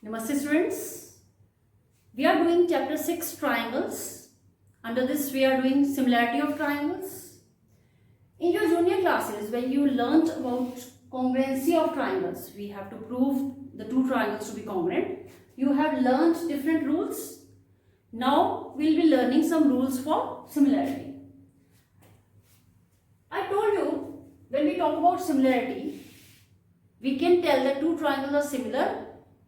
Namaste students. We are doing chapter 6 triangles. Under this we are doing similarity of triangles. In your junior classes when you learnt about congruency of triangles, we have to prove the two triangles to be congruent. You have learnt different rules. Now we will be learning some rules for similarity. I told you when we talk about similarity, we can tell that two triangles are similar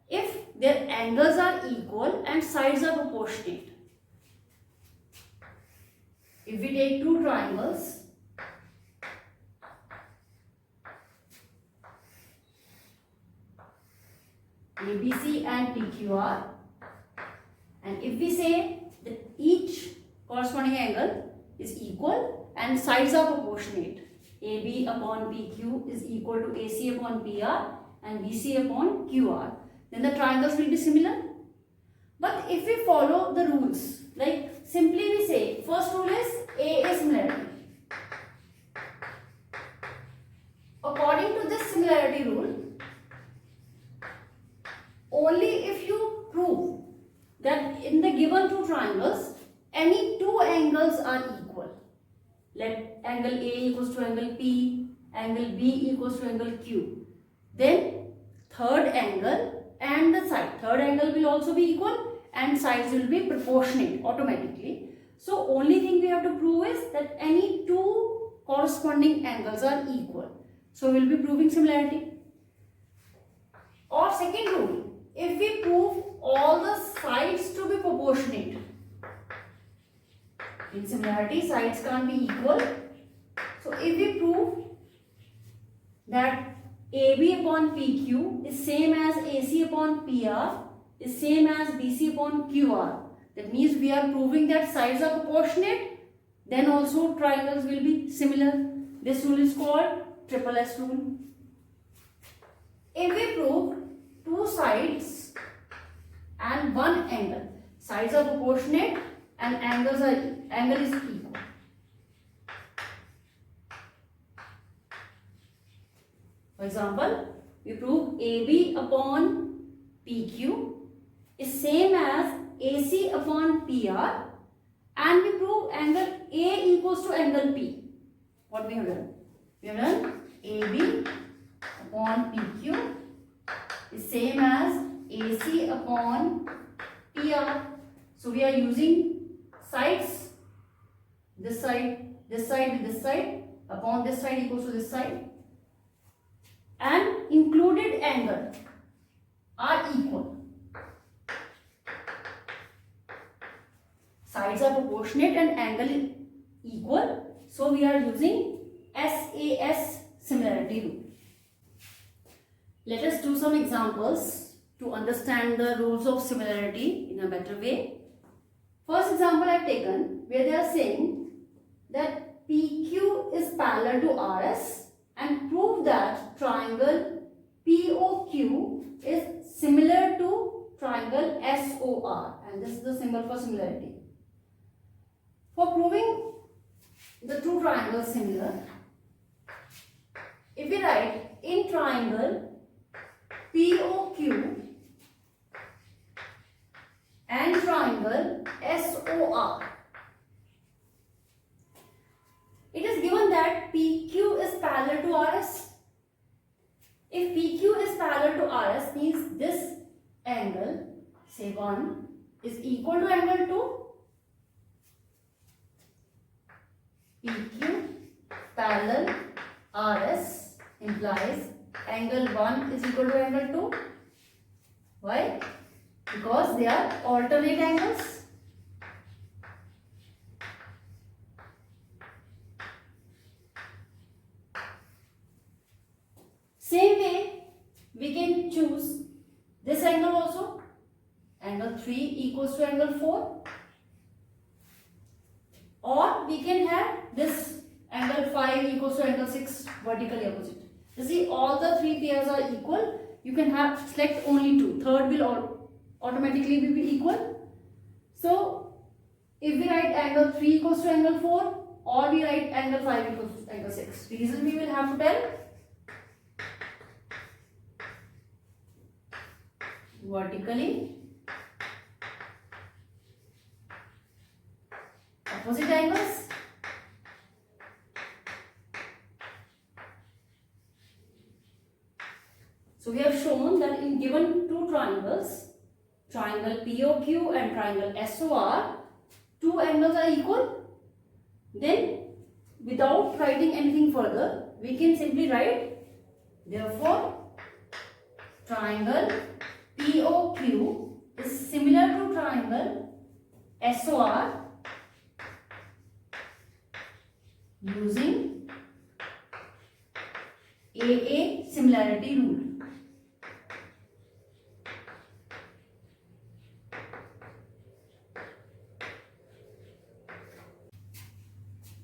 if their angles are equal and sides are proportionate. If we take two triangles, ABC and PQR, and if we say that each corresponding angle is equal and sides are proportionate, AB upon PQ is equal to AC upon PR and BC upon QR, then the triangles will be similar. But if we follow the rules, like simply we say, first rule is A is similarity. According to this similarity rule, only if you prove that in the given two triangles, any two angles are equal. Let angle A equals to angle P, angle B equals to angle Q. Then third angle and the side. Third angle will also be equal and sides will be proportionate automatically. So only thing we have to prove is that any two corresponding angles are equal. So we will be proving similarity. Or second rule, if we prove all the sides to be proportionate. In similarity, sides can't be equal. So if we prove that AB upon PQ is same as AC upon PR is same as BC upon QR, that means we are proving that sides are proportionate, then also triangles will be similar. This rule is called triple S rule. If we prove two sides and one angle, sides are proportionate and angle is equal. For example, we prove AB upon PQ is same as AC upon PR and we prove angle A equals to angle P. What we have done? We have done AB upon PQ is same as AC upon PR. So we are using sides, this side with this side, upon this side equals to this side, and included angle are equal. Sides are proportionate and angle is equal. So we are using SAS similarity rule. Let us do some examples to understand the rules of similarity in a better way. First example I have taken where they are saying that PQ is parallel to RS and prove that triangle POQ is similar to triangle SOR, and this is the symbol for similarity. For proving the two triangles similar, if we write in triangle POQ and triangle SOR, it is given that PQ is parallel to RS. If PQ is parallel to RS means this angle, say 1, is equal to angle 2. PQ parallel RS implies angle 1 is equal to angle 2. Why? Because they are alternate angles. Same way, we can choose this angle also. Angle 3 equals to angle 4. Or we can have this angle 5 equals to angle 6 vertically opposite. You see, all the three pairs are equal. You can have select only two. Third will automatically be equal. So if we write angle 3 equals to angle 4 or we write angle 5 equals to angle 6, reason we will have to tell vertically opposite angles. So we have shown that in given two triangles, triangle POQ and triangle SOR, two angles are equal. Then without writing anything further, we can simply write, therefore triangle POQ is similar to triangle SOR using AA similarity rule.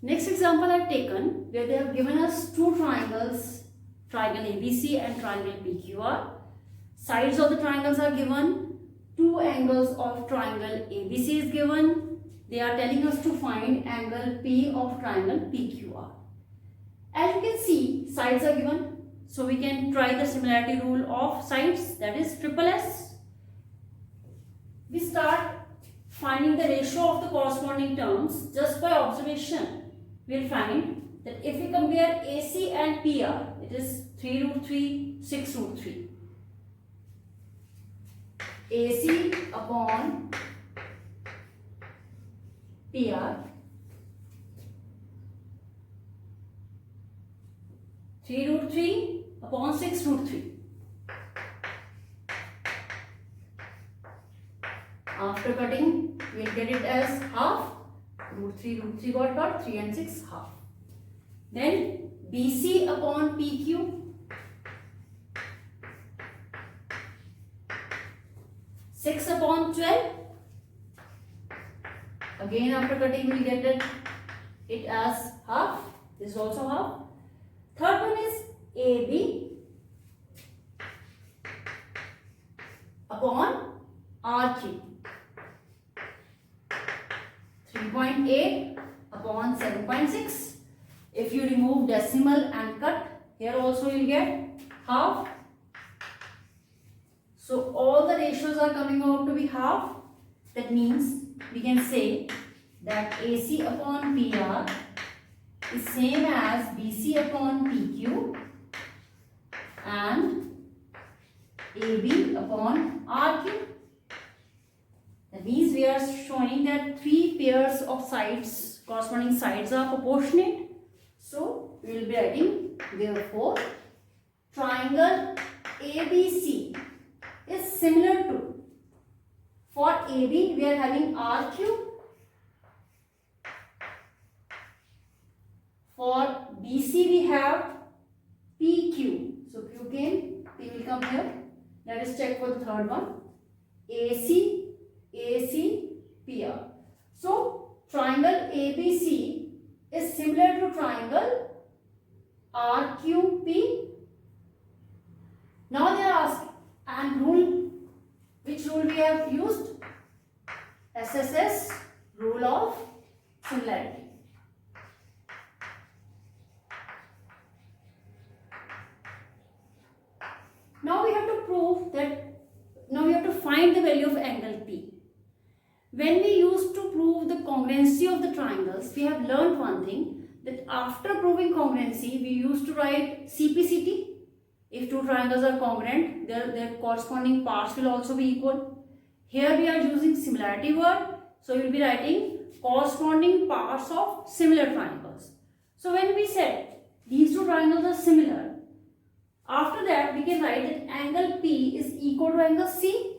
Next example I have taken where they have given us two triangles, triangle ABC and triangle PQR. Sides of the triangles are given, two angles of triangle ABC is given. They are telling us to find angle P of triangle PQR. As you can see, sides are given, so we can try the similarity rule of sides, that is triple S. We start finding the ratio of the corresponding terms just by observation. We will find that if we compare AC and PR, it is 3 root 3, 6 root 3. AC upon PR, 3 root 3 upon 6 root 3. After cutting, we will get it as half. Root 3 got 3 and 6 half. Then BC upon PQ, 6 upon 12. Again after cutting we will get it as half. This is also half. Third one is AB upon RQ. 3.8 upon 7.6. If you remove decimal and cut, here also you will get half. So all the ratios are coming out to be half. That means we can say that AC upon PR is same as BC upon PQ and AB upon RQ. That means we are showing that three pairs of sides, corresponding sides, are proportionate. So we will be writing, therefore triangle ABC is similar to, for AB we are having RQ, for BC we have PQ. So Q came, P will come here. Let us check for the third one, AC, PR. So triangle ABC is similar to triangle RQP. Now they are asking, and rule, which rule we have used? SSS, rule of similarity. Now we have to prove that, now we have to find the value of angle P. When we used to prove the congruency of the triangles, we have learned one thing, that after proving congruency, we used to write CPCT. If two triangles are congruent, their corresponding parts will also be equal. Here we are using similarity word, so we will be writing corresponding parts of similar triangles. So when we said these two triangles are similar, after that we can write that angle P is equal to angle C.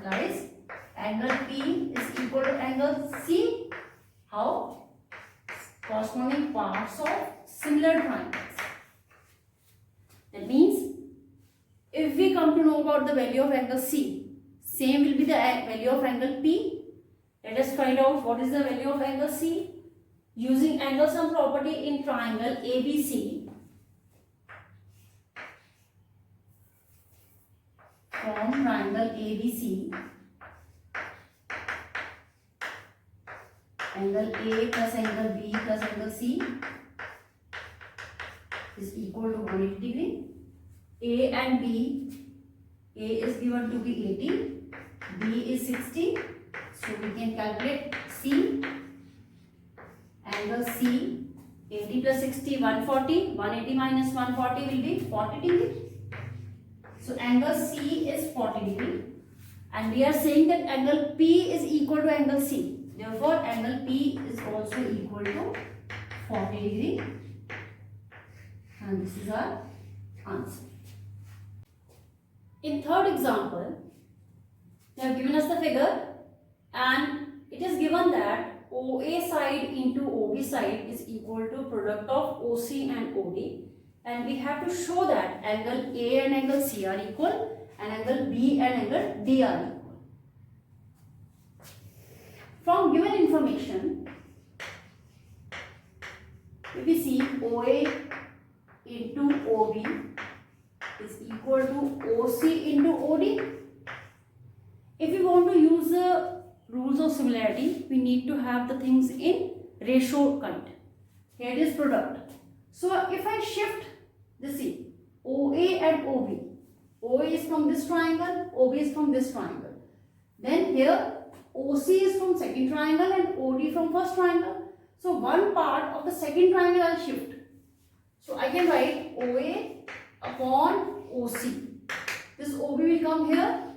Guys, angle P is equal to angle C. How? Corresponding parts of similar triangles. That means if we come to know about the value of angle C, same will be the value of angle P. Let us find out what is the value of angle C. Using angle sum property in triangle ABC, from triangle ABC, angle A plus angle B plus angle C is equal to 180 degree. A and B A is given to be 80, B is 60. So we can calculate C. Angle C, 80 plus 60, 140. 180 minus 140 will be 40 degree. So angle C is 40 degree. And we are saying that angle P is equal to angle C. Therefore, angle P is also equal to 40 degree. And this is our answer. In third example, they have given us the figure and it is given that OA side into OB side is equal to product of OC and OD, and we have to show that angle A and angle C are equal and angle B and angle D are equal. From given information, if we see OA into OB is equal to OC into OD. If we want to use the rules of similarity, we need to have the things in ratio kind. Here it is product. So if I shift this OA and OB, OA is from this triangle, OB is from this triangle. Then here OC is from second triangle and OD from first triangle. So one part of the second triangle I will shift. So I can write OA upon OC. This OB will come here,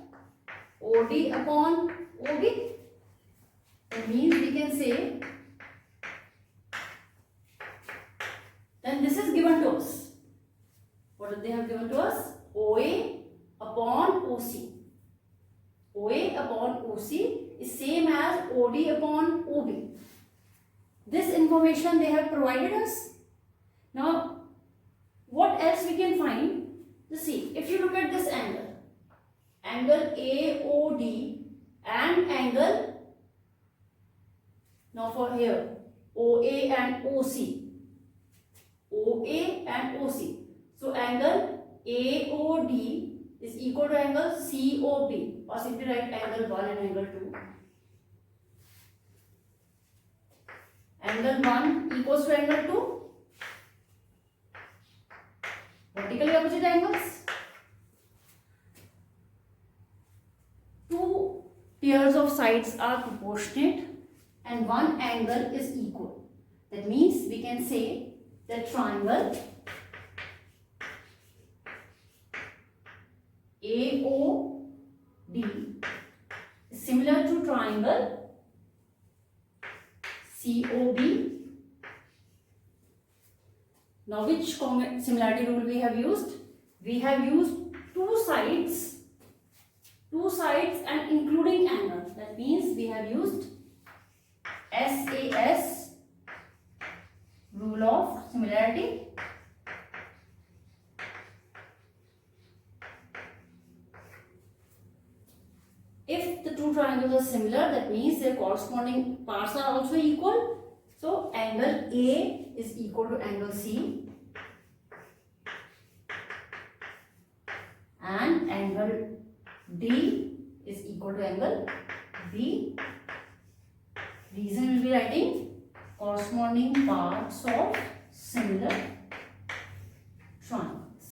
OD upon OB. That means we can say, then this is given to us. What do they have given to us? OA upon OC. OA upon OC is same as OD upon OB. This information they have provided us. Now, what else we can find? You see, if you look at this angle, angle AOD and angle, now for here, OA and OC. OA and OC. So angle AOD is equal to angle COB. Or simply write angle 1 and angle 2. Angle 1 equals to angle 2. Vertically opposite angles. Two pairs of sides are proportionate and one angle is equal. That means we can say that triangle AOD is similar to triangle COB. Now which similarity rule we have used? We have used two sides and including angle. That means we have used SAS, rule of similarity. If the two triangles are similar, that means their corresponding parts are also equal. So angle A is equal to angle C and angle D is equal to angle B. Reason we will be writing corresponding parts of similar